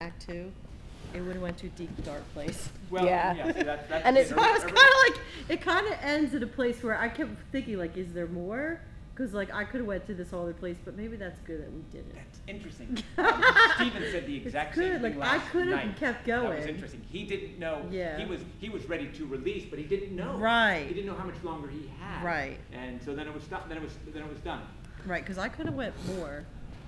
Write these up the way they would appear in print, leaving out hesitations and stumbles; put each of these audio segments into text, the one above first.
Act Two, it would have went to a deep dark place. Well, Yeah. see, that's And it's- So I was kind of like, it kind of ends at a place where I kept thinking, like, is there more? Because like I could have went to this other place, but maybe that's good that we didn't. That's interesting. Stephen said the exact good, same thing like, I last could have night. kept That was going. interesting. He didn't know. Yeah. He was ready to release, but he didn't know. Right. He didn't know how much longer he had. Right. And so then it was then it was done. Right, because I could have went more.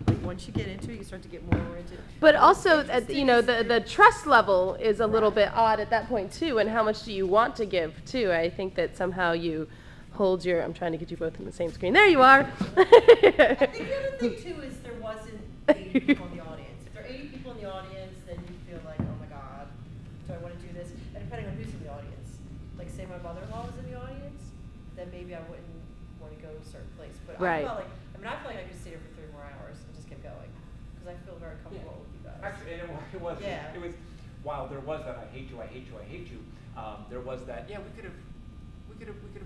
Like once you get into it, you start to get more into it. But also, you know, the trust level is a little bit odd at that point too, and how much do you want to give too? I think that somehow you hold your. I'm trying to get you both in the same screen. There you are. I think the other thing too is there wasn't 80 people in the audience. If there are 80 people in the audience, then you feel like, oh my God, do I want to do this? And depending on who's in the audience, like say my mother-in-law was in the audience, then maybe I wouldn't want to go to a certain place. But Right. I felt like, I feel like I could stay here for 3 more hours and just kept going because I feel very comfortable with you guys. Actually, and it was. Yeah. It was. While there was that I hate you, I hate you, I hate you. There was that. Yeah, we could have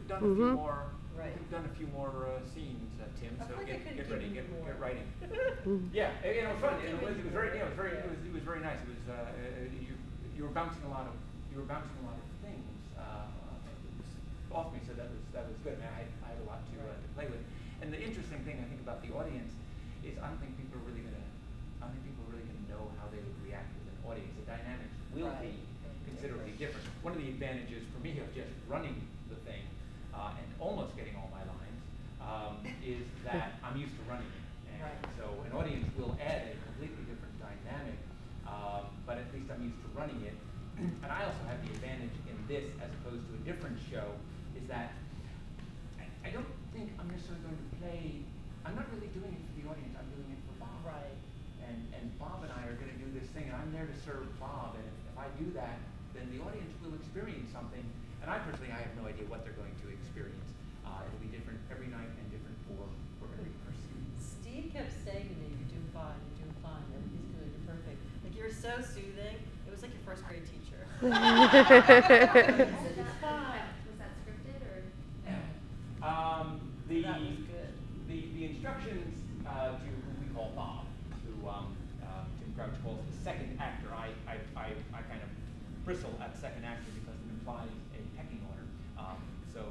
done a few more. Right. We could have done a few more scenes, Tim. I So feel like I get could've ready, given you more. get writing. Yeah, it was fun. It was very. Yeah, it was very nice. It was. You were bouncing a lot of. Things off me, so that was good. I mean, I had a lot to play with. And the interesting thing I think about the audience is I don't think people are really gonna know how they would react with an audience. The dynamics will be considerably different. One of the advantages for me of just running the thing and almost getting all my lines is that I'm used to running it. And so an audience will add a completely different dynamic, but at least I'm used to running it. And I also have the advantage in this as opposed to a different show is that I don't think I'm necessarily going to play. I'm not really doing it for the audience. I'm doing it for Bob. Right. And Bob and I are going to do this thing, and I'm there to serve Bob. And if I do that, then the audience will experience something. And I personally, I have no idea what they're going to experience. It'll be different every night and different for every person. Steve kept saying to me, you're doing fine, everything's good, you're perfect. Like you were so soothing. It was like your first grade teacher. Was that scripted or? That was good. The instructions to who we call Bob, who Tim Crouch calls the second actor. I kind of bristle at second actor because it implies a pecking order. So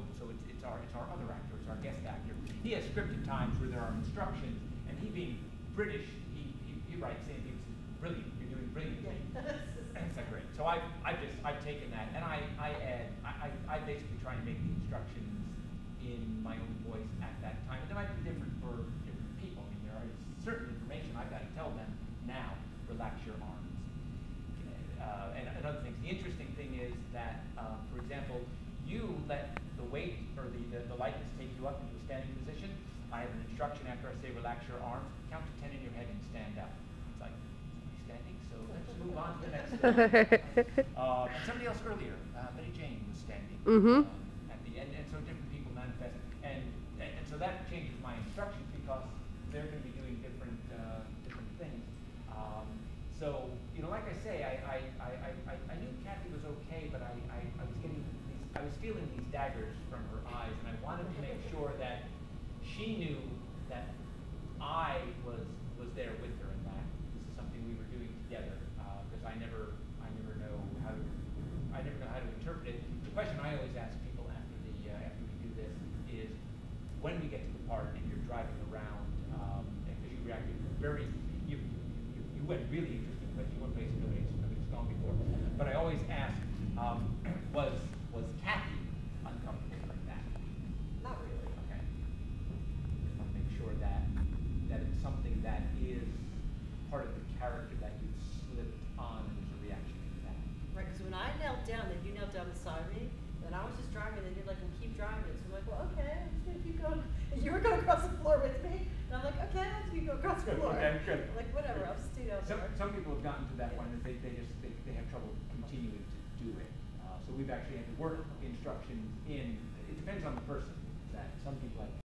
it's our other actor, it's our guest actor. He has scripted times where there are instructions, and he being British, he writes in, he says, brilliant, you're doing brilliantly. It's like great. So I've taken that, and I basically try and make the instructions in my own voice at that time. And it might be different for different people. I mean, there is certain information I've got to tell them now. Relax your arms. And other things. The interesting thing is that, for example, you let the weight or the likeness take you up into a standing position. I have an instruction after I say relax your arms, count to 10 in your head and stand up. It's like, somebody's standing, so let's move on to the next thing. And somebody else earlier, Betty Jane was standing at the end, and so different people manifest. And so that changes my instructions because they're going to be doing different things. So, you know, like I say, I knew Kathy was okay, but I was feeling these daggers from her eyes, and I wanted to make sure that she knew that I was there with her in that. This is something we were doing together, because I never know how to interpret it. The question I always ask people after we do this is when we get to the part and you're driving around, because you reacted you went really interesting, but you went places nobody's gone before. But I always ask, was Kathy uncomfortable with that? Not really. Okay. I want to make sure that it's something that is part of the character that you've slipped on and there's a reaction to that. Right, because when I knelt down, then you knelt down beside me, and I was just driving, and you're like, well, keep driving. So I'm like, well, okay, I'm just gonna keep going. And you were going across the floor with me, and I'm like, okay, let's keep going across the floor. Okay, good. I'm like, whatever, I'll just do that. Some people have gotten to that point that they have trouble continuing to do it. So we've actually had to work instructions in. It depends on the person. That some people have